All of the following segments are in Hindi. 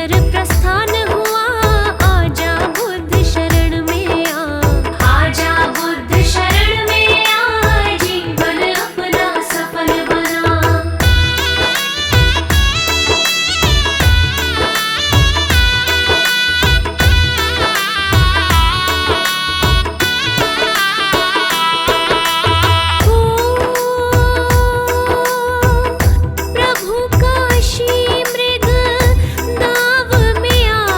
ईश्वर प्रस्थान हुआ, आजा बुद्ध शरण में आ, आजा बुद्ध शरण में आ, जीवन अपना सफल बना। प्रभु काशी मृग दाव में आ,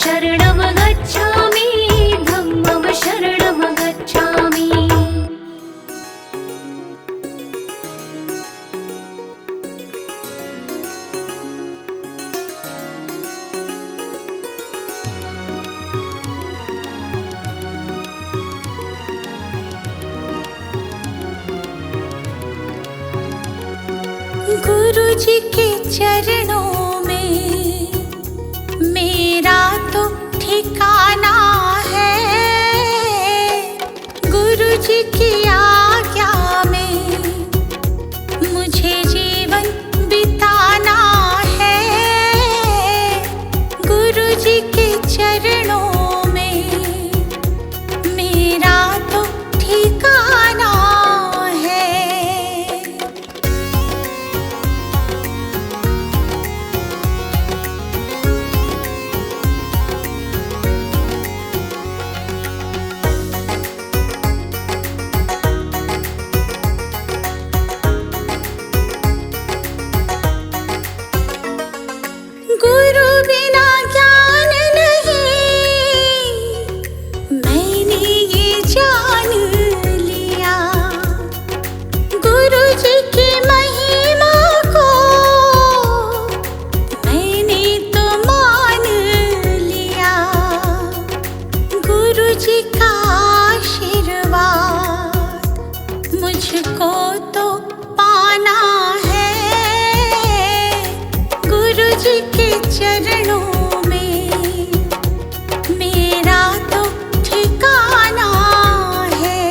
शरणं गच्छामि धम्मं शरणं गच्छामि गुरु जी के चरणों में मेरा तो ठिकाना है। गुरु जी की आज्ञा में मुझे जीवन बिताना है। गुरु जी के चरणों में मेरा तो ठिकाना है। गुरु बिना ज्ञान नहीं, मैंने ये जान लिया। गुरु जी की महिमा को मैंने तो मान लिया। गुरु जी का आशीर्वाद मुझको तो पाना है। गुरु जी के चरणों में मेरा तो ठिकाना है।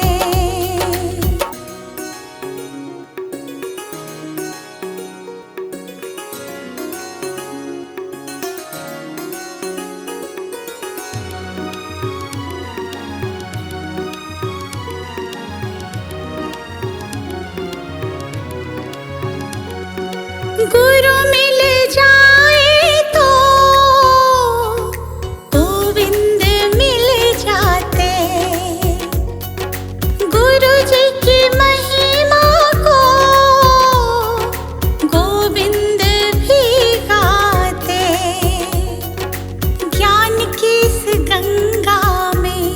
गुरु मिल जाए तो गोविंद मिल जाते। गुरु जी की महिमा को गोविंद भी गाते। ज्ञान की इस गंगा में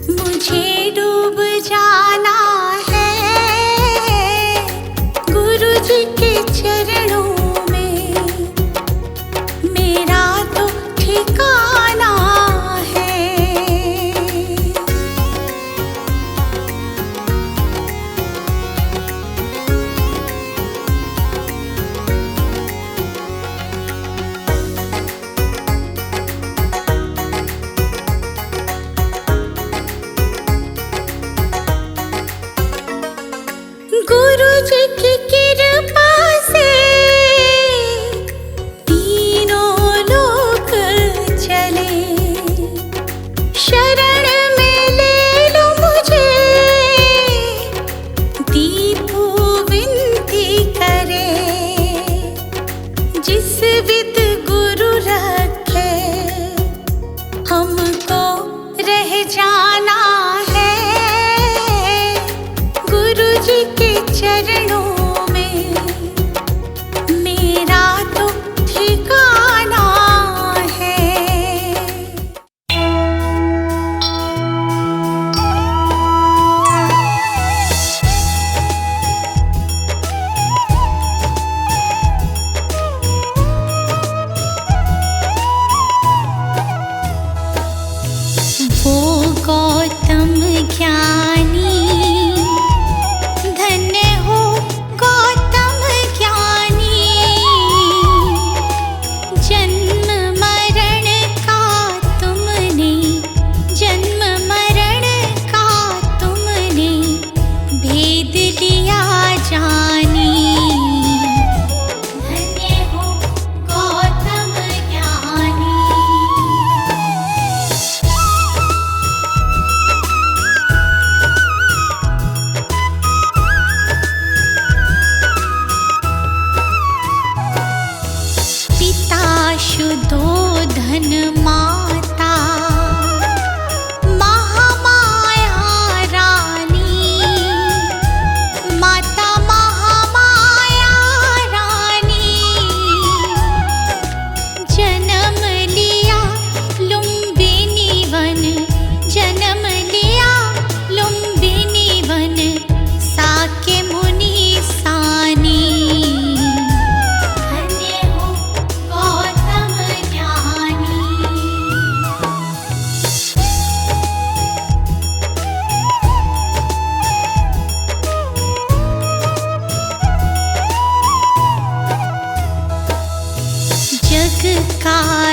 मुझे डूब जाना है। गुरु जी के चरणों में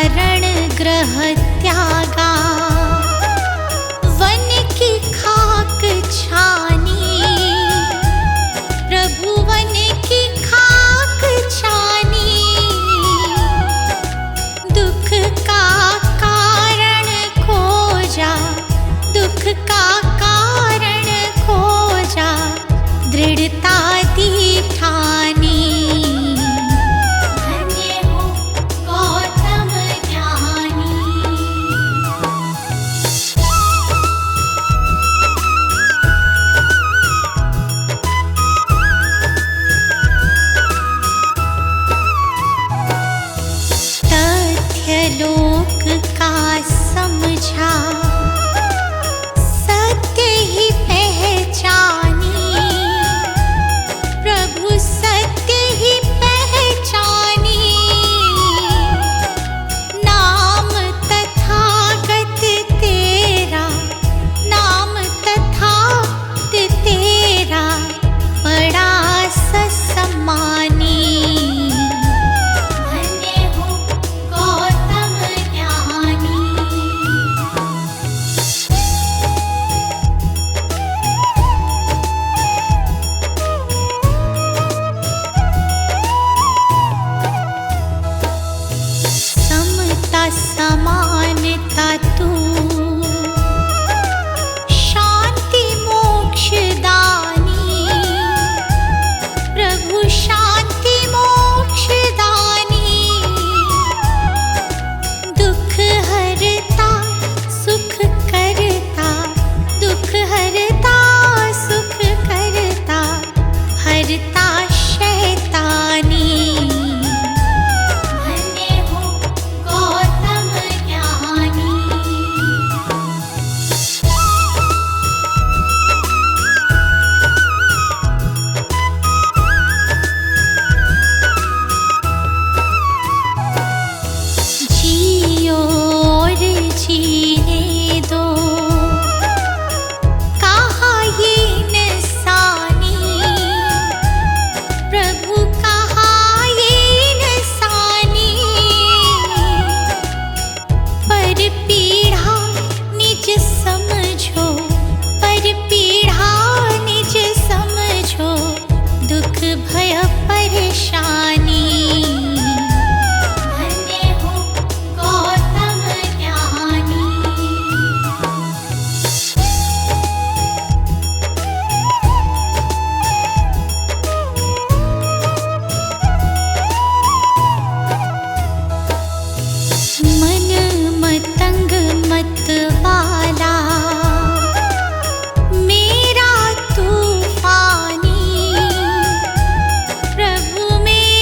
कारण ग्रह त्यागा, वन की खाक छानी, प्रभु वन की खाक छानी। दुख का कारण खोजा, दुख का कारण खोजा, दृढ़ता दी ठानी। धन्य हो गौतम ज्ञानी। तथ्य लोक का समझा, सत्य ही पहचानी, प्रभु सत्य ही पहचानी। नाम तथागत तेरा, नाम तथागत तेरा, बड़ा ससम्मानी। धन्य हो गौतम ज्ञानी। समता समानता तू, शांति मोक्ष दानी, प्रभु शांति मोक्ष दानी। दुख हरता सुख करता, दुख हरता सुख करता, हरता शैतानी। धन्य हो गौतम ज्ञानी। जियो और जीने दो, कहा ये इंसानी, प्रभु कहा ये इंसानी। पर पीढ़ा निज समझो, पर पीढ़ा निज समझो, दुख भय परेशानी। धन्य हो गौतम ज्ञानी। मन मतंग मत वाला, मेरा तूफानी, प्रभु मेरा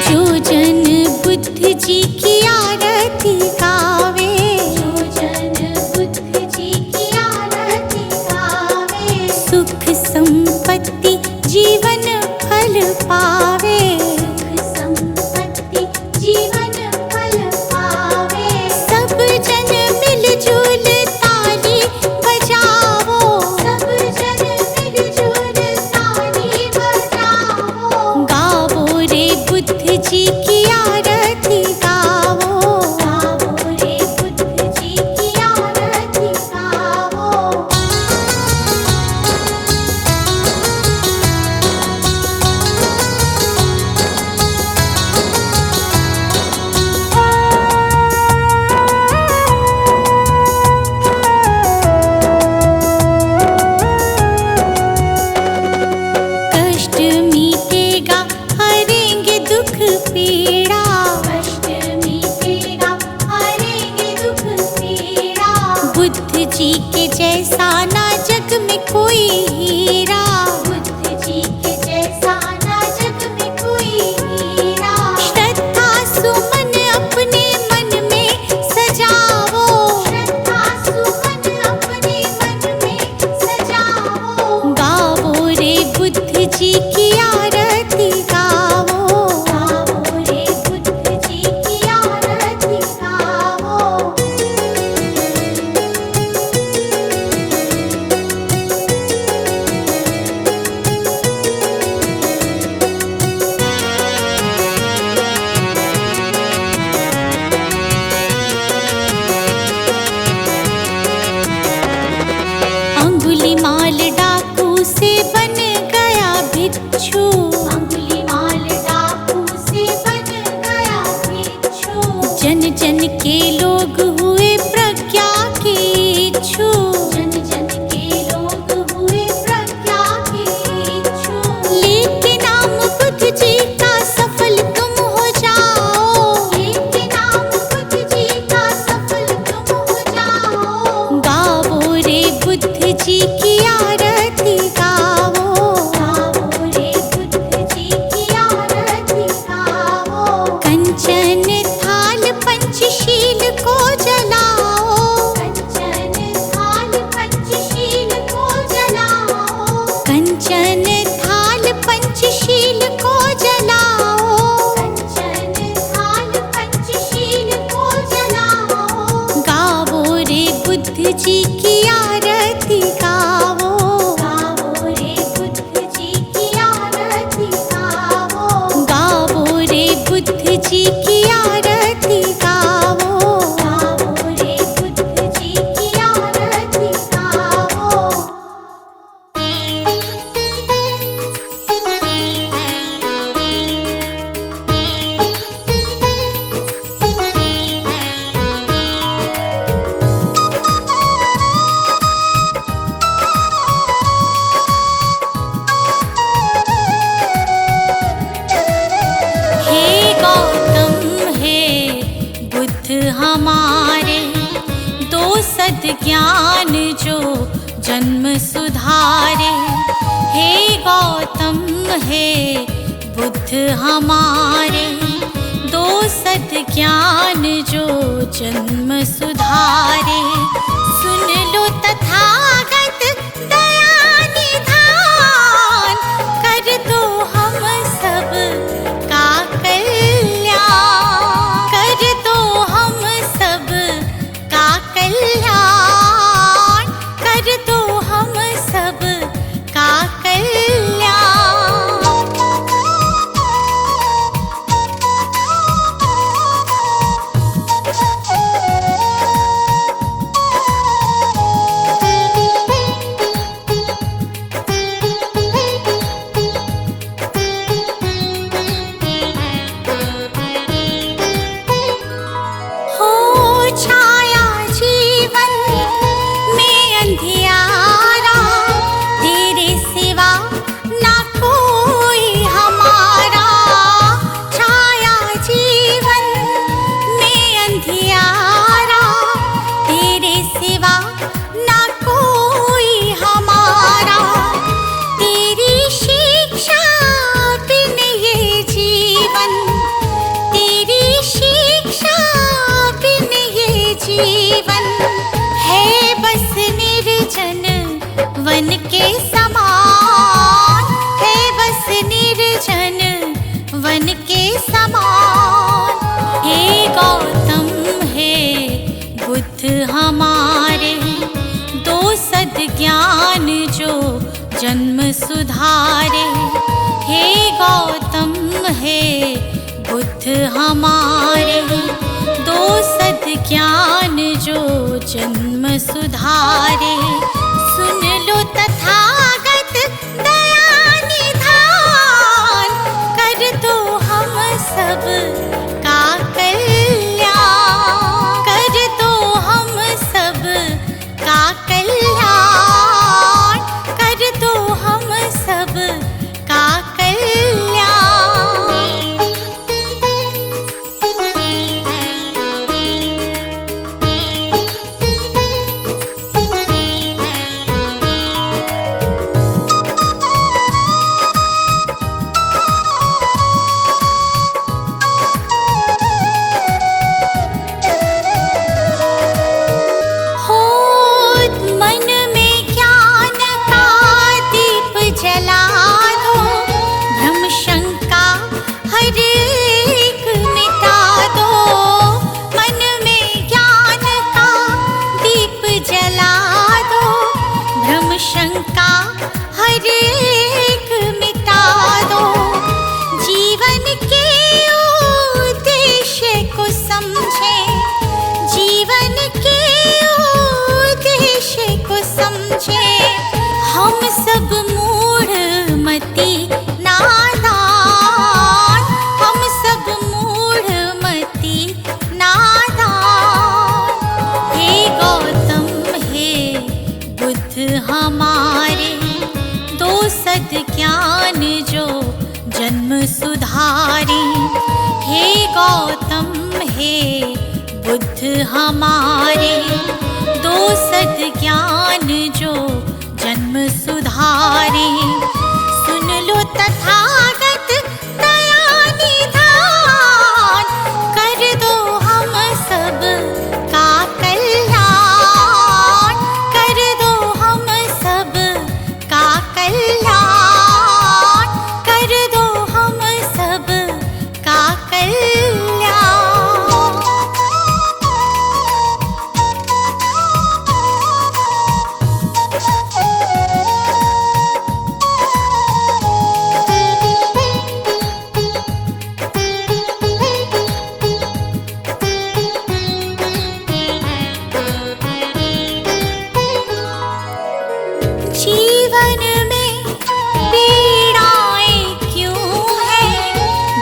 जो जन बुद्ध जी की आरती गावे, जो जन बुद्ध जी की आरती गावे, सुख संपत्ति जीवन फल पावे, सुख संपत्ति जीवन फल पावे। सब जन मिलजुल ताली बजावो, सब जन मिलजुल ताली बजावो, गावो रे बुद्ध जी की आरती गावो, गावो रे बुद्ध जी की आरती गावो। कष्ट मीटेगा हरेंगे दुख पीड़ा, कष्ट मीटेगा हरेंगे दुख पीड़ा, बुद्ध जी के जैसा ना जग में कोई हीरा, बुद्ध जी के जैसा ना जग में कोई हीरा। श्रद्धा सुमन अपने मन में सजावो, श्रद्धा सुमन अपने मन में सजावो, गावो रे बुद्ध जी की आरती गावो, गावो रे बुद्ध जी की आरती गावो। अंगुलीमाल डाकू से बन गया भिक्षु, अंगुलीमाल डाकू से बन गया भिक्षु, जन जन के लोग हुए प्रज्ञा के इच्छु, जन जन के लोग हुए प्रज्ञा के इच्छु। लेके नाम बुद्ध जी का सफल तुम हो जाओ, लेके नाम बुद्ध जी का सफल तुम हो जाओ, गावो रे बुद्ध जी की आरती गावो, गावो रे बुद्ध जी की आरती गावो। कंचन थाल पंचशील को जलाओ, कंचन थाल पंचशील को जलाओ, कंचन थाल पंचशील को जलाओ, कंचन थाल पंचशील को जलाओ, गावो रे बुद्ध जी की आरती गावो, गावो रे बुद्ध जी की आरती गावो, गावो रे बुद्ध जी की आरती गावो, गावो रे बुद्ध जी की आरती गावो। हे गौतम हे बुद्ध हमारे, दो सद्ज्ञान जो जन्म सुधारे। हे गौतम हे बुद्ध हमारे, दो सद्ज्ञान जो जन्म सुधारे। सुन लो तथागत दया निधान, कर दो हम सब का कल्याण, कर दो हम सब का कल्याण, कर दो हम सब का कल्याण। वन के समान है बस निर्जन वन के समान। हे गौतम हे बुद्ध हमारे, दो सद्ज्ञान जो जन्म सुधारे। हे गौतम हे बुद्ध हमारे, दो सद्ज्ञान जो जन्म सुधारे। सुन लो तथागत दया निधान, कर दो हम सब का कल्याण, कर दो हम सब का कल्याण, कर दो हम सब का शंका हर एक मिटा दो। जीवन के उद्देश्य को समझे, जीवन के उद्देश्य को समझे। हम सब मूढ़ मति नादान, हम सब मूढ़ मति नादान। हे गौतम हे बुद्ध हमारे, दो सद्ज्ञान जो जन्म सुधारे। हे गौतम हे बुद्ध हमारे, दो सद्ज्ञान जो जन्म सुधारे। सुन लो तथागत दया निधान, कर दो हम सब का कल्याण, कर दो हम सब का कल्याण, कर दो हम सब का कल्याण। जीवन में पीड़ाएं क्यों हैं,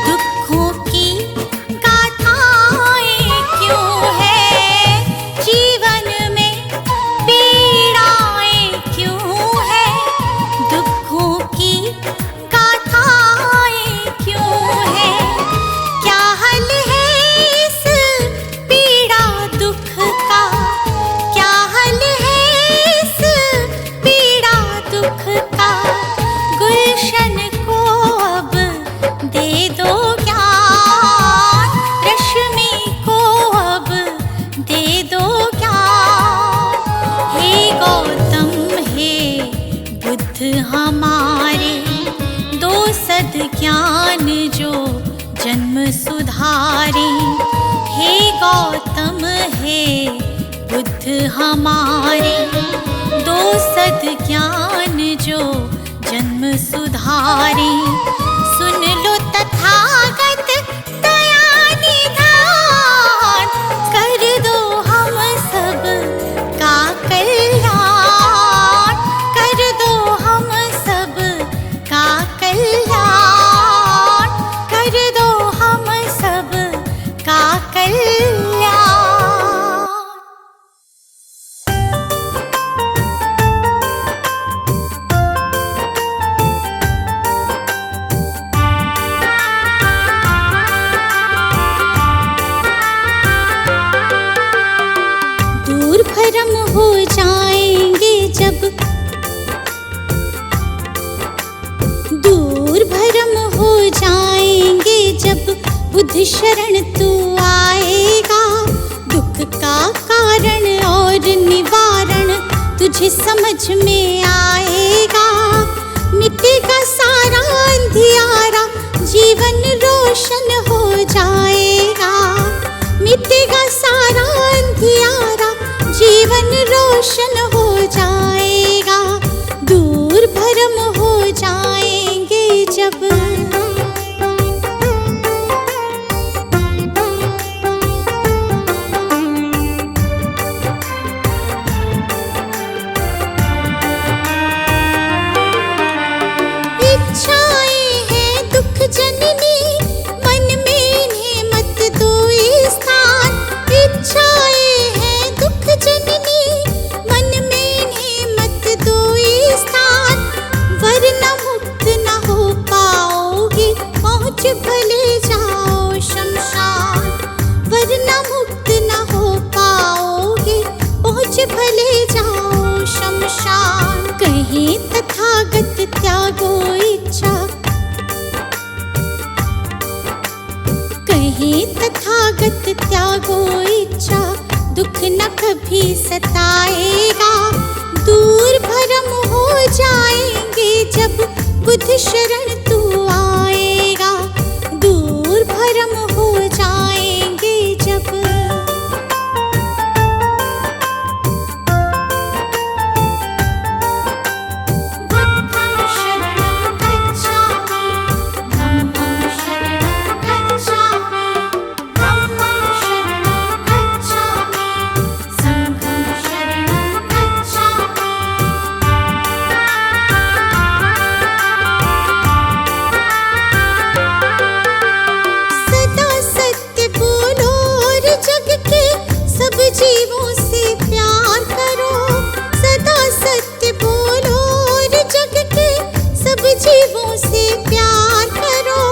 दुखों की गाथाएं क्यों हैं। जीवन में पीड़ाएं क्यों हैं, दुखों की गाथाएं क्यों हैं। क्या हल है इस पीड़ा दुख का, क्या हल है इस पीड़ा दुख का। गुलशन को अब दे दो ज्ञान, रश्मि को अब दे दो ज्ञान। हे गौतम हे बुद्ध हमारे, दो सद्ज्ञान जो जन्म सुधारे। हे गौतम हे बुद्ध हमारे, दो सद्ज्ञान जो जन्म सुधारे। सुन लो तथागत दया निधान, कर दो हम सब का कल्याण, कर दो हम सब का कल्याण, कर दो हम सब का कल्याण। दूर भरम हो जाएंगे जब, दूर भरम हो जाएंगे जब बुद्ध शरण तू आएगा। दुख का कारण और निवारण तुझे समझ में आए। अंधियारा जीवन रोशन हो जाएगा। मिटेगा सारा अंधियारा जीवन रोशन हो जाएगा। दूर भरम हो जाएंगे जब इच्छाएं हैं दुख जननी मन में इन्हें मत दो स्थान। इच्छाएं हैं दुख जननी मन में इन्हें मत दो स्थान। वरना मुक्त न हो पाओगे पहुँच भले जाओ शमशान। वरना मुक्त न हो पाओगे पहुँच भले जाओ शमशान। कहीं तथागत त्यागो इच्छा, कहीं तथागत त्यागो इच्छा। दुख न कभी सताएगा। दूर भरम हो जाएंगे जब बुद्ध शरण तू आएगा। दूर भरम हो जाएंगे जब बुद्धं शरणं गच्छामि, धम्मं शरणं गच्छामि, धम्मं शरणं गच्छामि, संघं शरणं गच्छामि। सदा सत्य बोलो और जग के सब जीवों से प्यार करो। सदा सत्य बोलो और जग के सब जीवों से प्यार करो।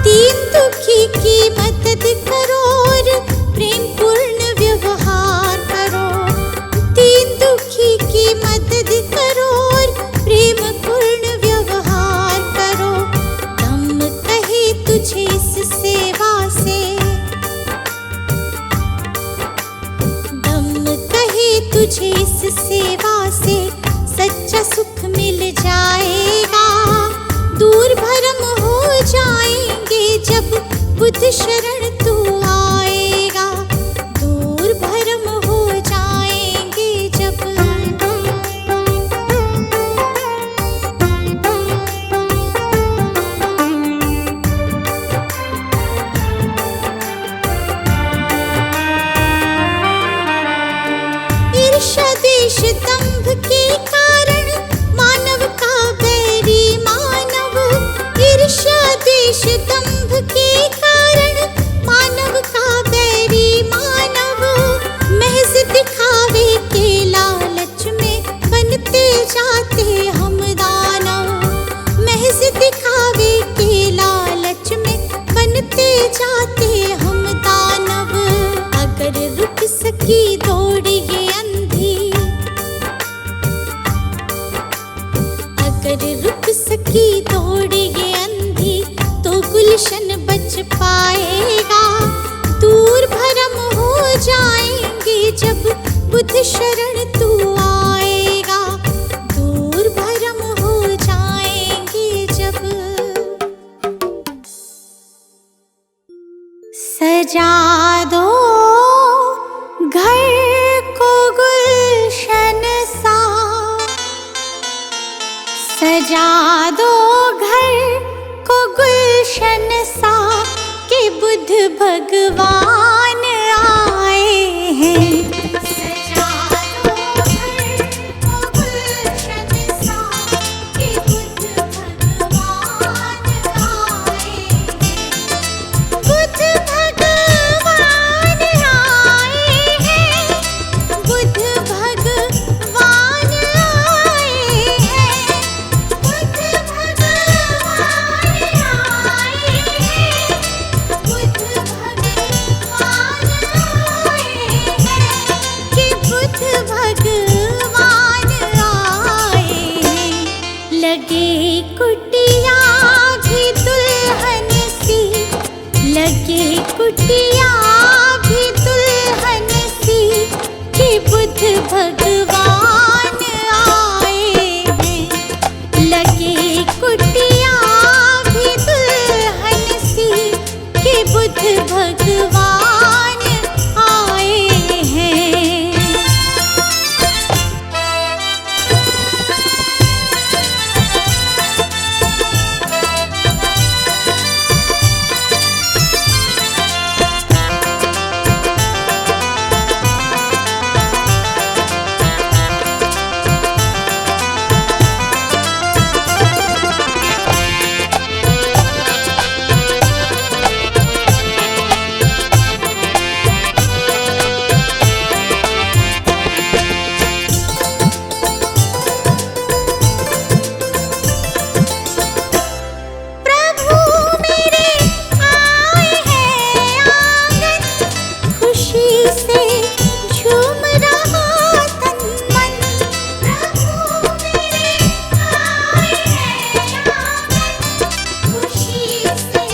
दीन दुखी की मदद करो और प्रेम पूर्ण व्यवहार करो। दीन दुखी की मदद करो और प्रेम पूर्ण व्यवहार करो। धम्म कहे तुझे इस सेवा से, धम्म कहे तुझे इस सेवा से सच्चा सुख मिल जाएगा। दूर भरम हो जाएंगे जब बुद्ध शरण तू आएगा। दूर भरम हो जाएंगे जब ईर्ष्या द्वेष दंभ के कारण मानव का बैरी मानव। ईर्ष्या द्वेष दंभ के कारण मानव का बैरी मानव। महज दिखावे के लालच में बनते जाते हम दानव। महज दिखावे के लालच में बनते जाते हम दानव। अगर रुक सकी दौड़ ये अंधी, अगर रुक सकी दौड़ ये अंधी तो गुलशन बच पाएगा। दूर भरम हो जाएंगे जब बुद्ध शरण तू आएगा। दूर भरम हो जाएंगे जब सजा दो घर को गुलशन सा, सजा दो घर को गुलशन सा कि बुद्ध भगवान आए हैं। सजा दो घर को गुलशन सा कि बुद्ध भगवान आए हैं। बुद्ध भगवान आए हैं। बुद्ध भगवान आए हैं। बुद्ध भगवान आए हैं। बुद्ध भगवान आए हैं कि बुद्ध भगवान आए हैं। लगे कुटिया भी दुल्हन सी, लगे कुटिया भी दुल्हन सी कि बुद्ध भगवान आए हैं। लगे कुटिया भी भगवान आए हैं। प्रभु मेरे आए हैं आंगन, खुशी से झूम रहा तन मन। प्रभु मेरे आए हैं आंगन, खुशी से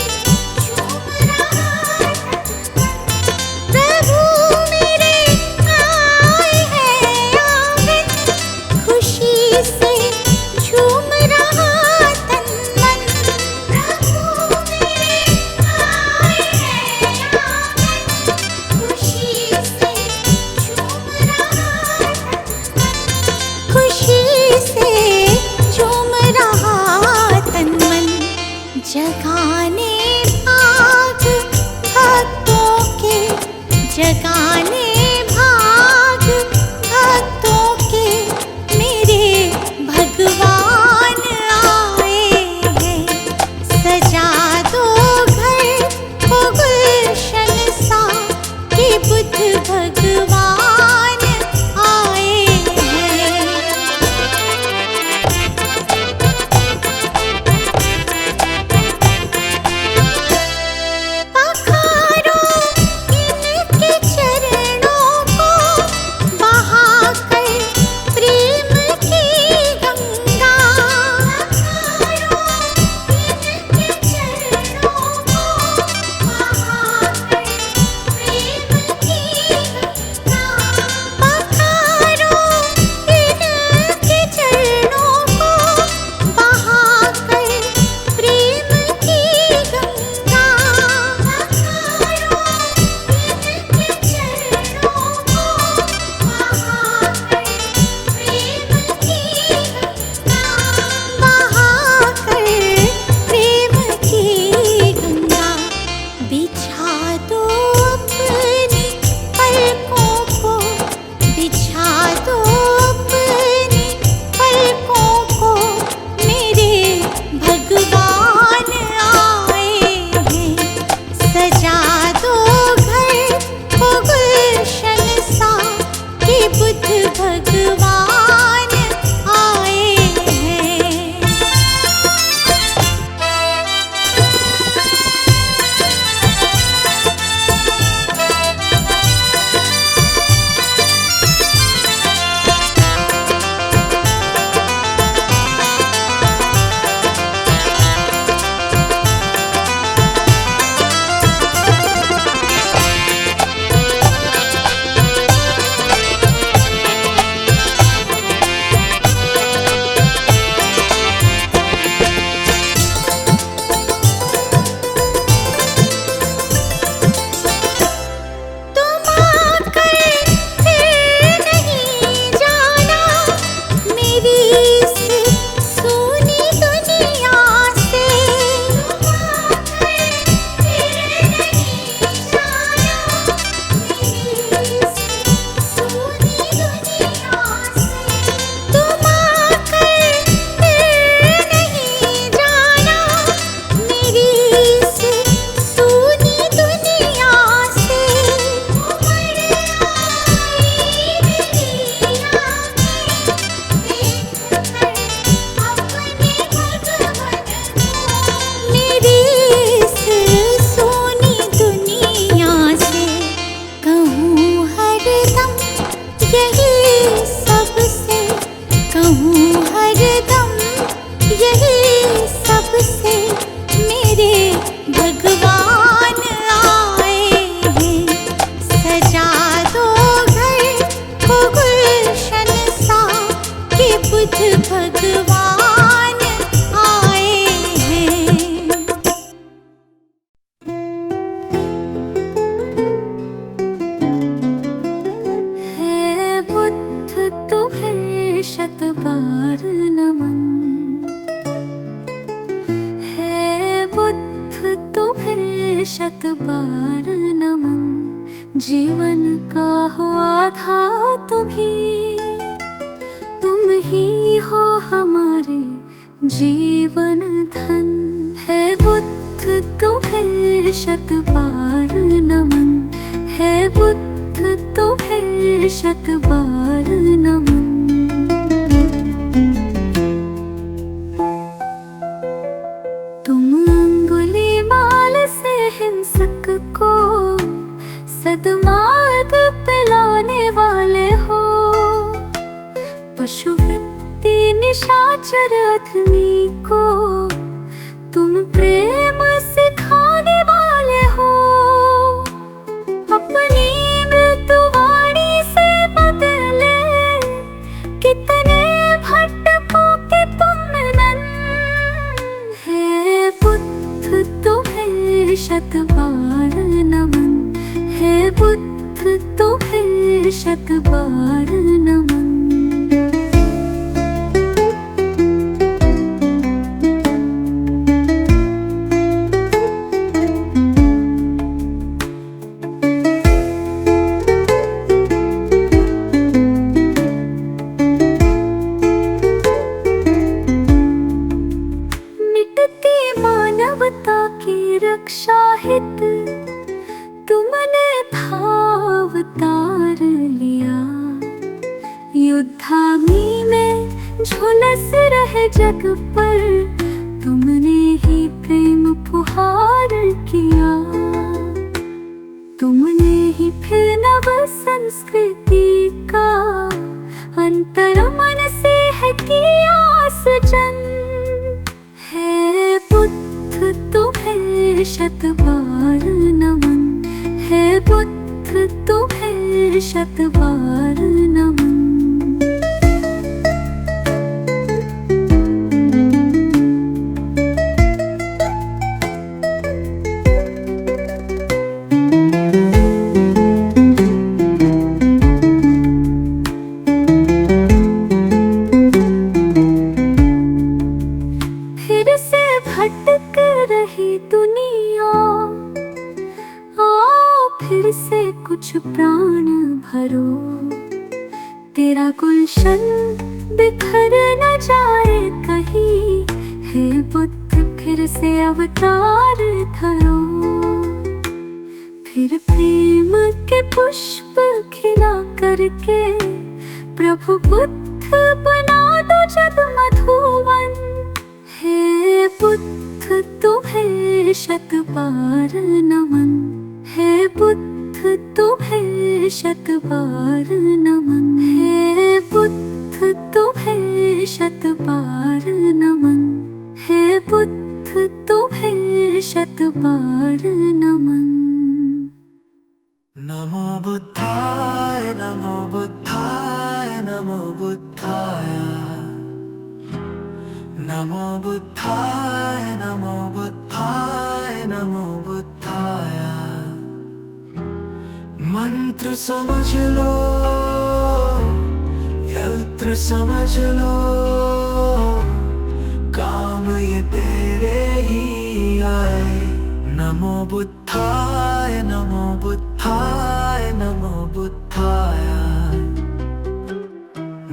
झूम रहा तन मन। प्रभु मेरे आए हैं आंगन, खुशी से झूम रहा तन मन। प्रभु मेरे आए हैं आंगन, खुशी से झूम रहा तन मन। खुशी से झूम रहा तन मन। जगाने भाग भक्तों के, जगाने भाग भक्तों के, मेरे भगवान आए हैं। सजा दो घर को गुलशन सा, कि बुद्ध भगवान आए हैं। पखारो इनके चरणों को, बहाकर प्रेम की गंगा। पखारो इनके चरणों को, बहाकर प्रेम की गंगा। पखारो इनके चरणों को, बहाकर प्रेम की गंगा। पखारो इनके चरणों को, बहाकर प्रेम की गंगा। बहाकर प्रेम की गंगा। बिछा दो अपनी पलकों को, बिछा दो अपनी पलकों को, मेरे भगवान आए हैं। सजा दो घर को गुलशन सा, कि बुद्ध भगवान आए हैं। शत बार नमन। जीवन का हो आधार तुम ही हो हमारे जीवन धन। है बुद्ध तुम्हें शत बार नमन। है बुद्ध तुम्हें शत बार नमन। तुम अंगुलीमाल से हिंसक को सद्मार्ग पे लाने वाले हो। पशुवृत्ति निशाचर अधमी को तुम प्रेम सिखाने वाले हो। अपनी मृत्युवाणी से बदले कितने भटकों के तुम नन। है बुद्ध तुम्हें शत बार नमन। है बुद्ध तुम्हें शत बार नमन। मानवता की रक्षा हित तुमने अवतार लिया। युद्धाग्नि में झुलस रहे जग पर तुमने ही प्रेम फुहार किया। तुमने ही फिर नव संस्कृति का अंतर मन से है किया सृजन। है बुद्ध तुम्हें शत बार नमन। है बुद्ध तुम्हें शत बार नमन। फिर से भटक रही दुनिया आओ फिर से कुछ प्राण भरो। तेरा गुलशन बिखर न जाए कहीं। हे बुद्ध फिर से अवतार धरो। फिर प्रेम के पुष्प खिला करके प्रभु बुद्ध बना दो जग मधुवन। हे बुद्ध तुम्हें शत बार नमन। है बुद्ध तुम्हें शत बार नमन। है बुद्ध तुम्हें शत बार नमन। है बुद्ध तुम्हें शत बार नमन। नमो बुद्धाय नमो बुद्धाय नमो बुद्धाय। नमो बुद्धाय नमो बुद्धाय नमो बुद्धाय। मंत्र समझ लो यंत्र समझ लो काम ये तेरे ही आए। नमो बुद्धाय नमो बुद्धाय नमो बुद्धाय।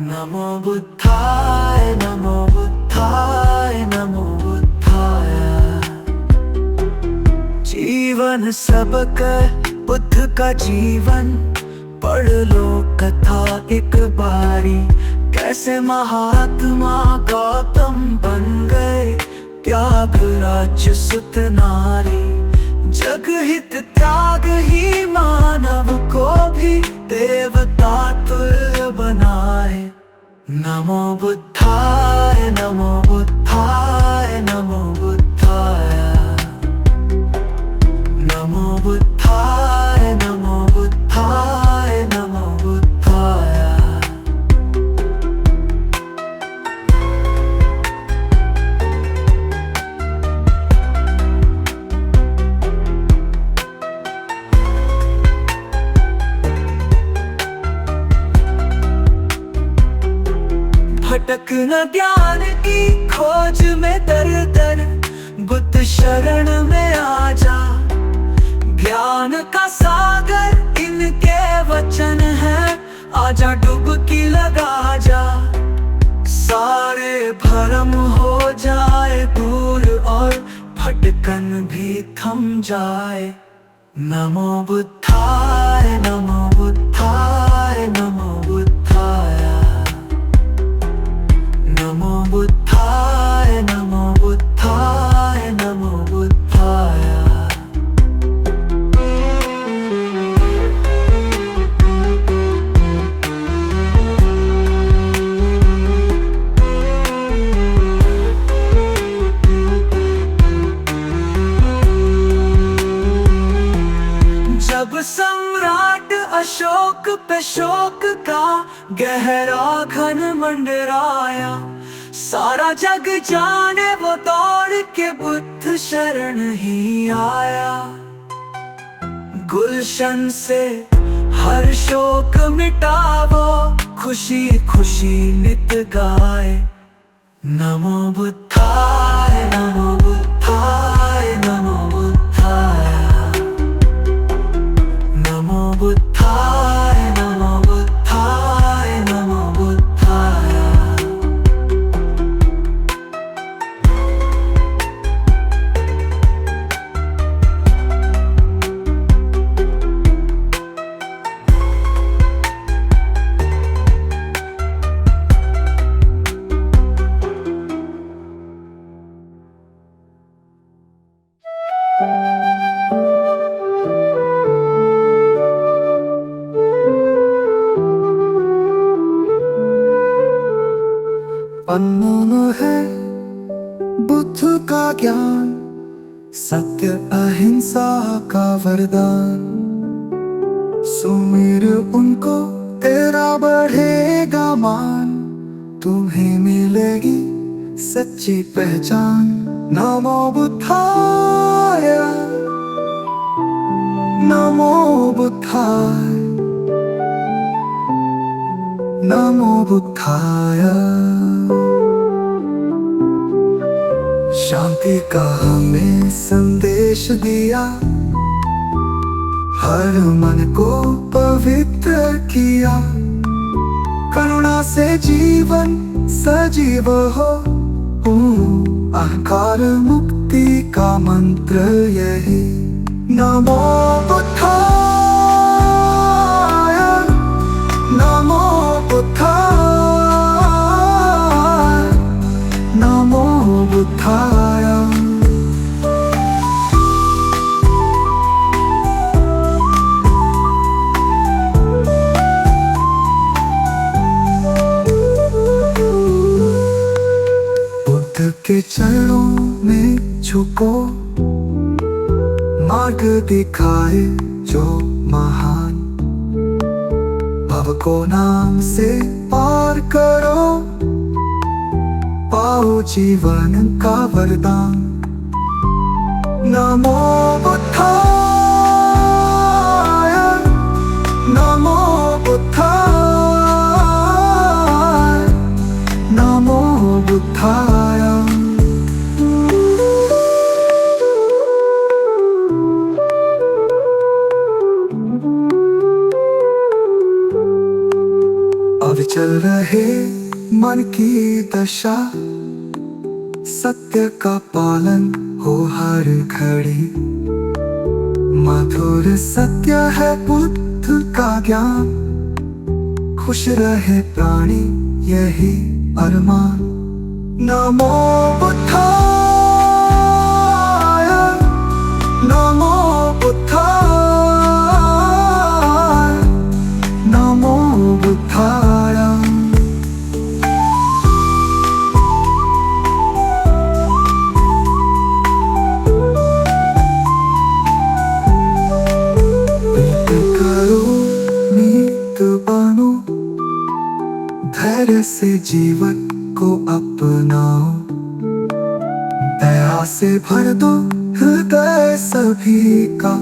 नमो बुद्धाय नमो बुद्धाय नमो बुद्धाय। जीवन सबक बुद्ध का जीवन पढ़ लो कथा एक बारी। कैसे महात्मा गौतम बन गए त्याग राज्य सुत नारी। जग हित त्याग ही मानव को भी देवता तुल्य बनाए। नमो बुद्धाय नमो बुद्धाय नमो बुद्धाय। नमो बुद्धाय नमो बुद्धाय नमो बुद्धाय। भटक न ज्ञान की खोज में दर दर बुद्ध शरण में आ जा। ज्ञान का सागर इनके वचन है। आजा डुबकी लगा जा, सारे भरम हो जाए दूर और भटकन भी थम जाए। नमो बुद्धाय नमो बुद्धाय नमो बुद्धाय नमो बुद्धाय नमो बुद्धाय नमो बुद्धाय। जब सम्राट अशोक पे शोक का गहरा घन मंडराया, सारा जग जाने वो दौड़ के बुद्ध शरण ही आया। गुलशन से हर शोक मिटावो, खुशी खुशी नित गाए। नमो बुद्धाय नमो बुद्धाय नमो बुद्धाय नमो बुद्धाय नमो बुद्धाय नमो बुद्धाय। अनमोल है बुद्ध का ज्ञान, सत्य अहिंसा का वरदान। सुमिर उनको तेरा बढ़ेगा मान, तुम्हें मिलेगी सच्ची पहचान। नमो बुद्धाय नमो बुद्धाय नमो बुद्धाय। शांति का हमें संदेश दिया, हर मन को पवित्र किया। करुणा से जीवन सजीव हो, अहंकार मुक्ति का मंत्र यही। नमो बुद्धाय नमो बुद्धाय नमो बुद्धाय। बुद्ध के चरणों में झुको, मार्ग दिखाए जो महान। भव को नाम से पार करो, पाओ जीवन का वरदान। नमो बुद्धाय नमो बुद्धाय नमो बुद्धाय। अब चल रहे मन की दशा, सत्य का पालन हो हर घड़ी। मधुर सत्य है बुद्ध का ज्ञान, खुश रहे प्राणी यही अरमान। नमो बुद्धाय नमो बुद्धाय नमो बुद्धाय। धैर्य से जीवन को अपनाओ, दया से भर दो हृदय सभी का।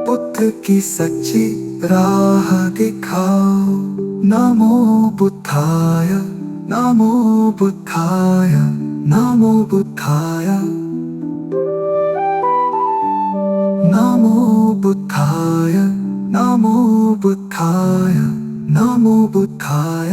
बुद्ध की सच्ची राह दिखाओ। नमो बुद्धाय नमो बुद्धाय नमो बुद्धाय नमो बुद्धाय, नमो बुद्धाय, नमो बुद्धाय।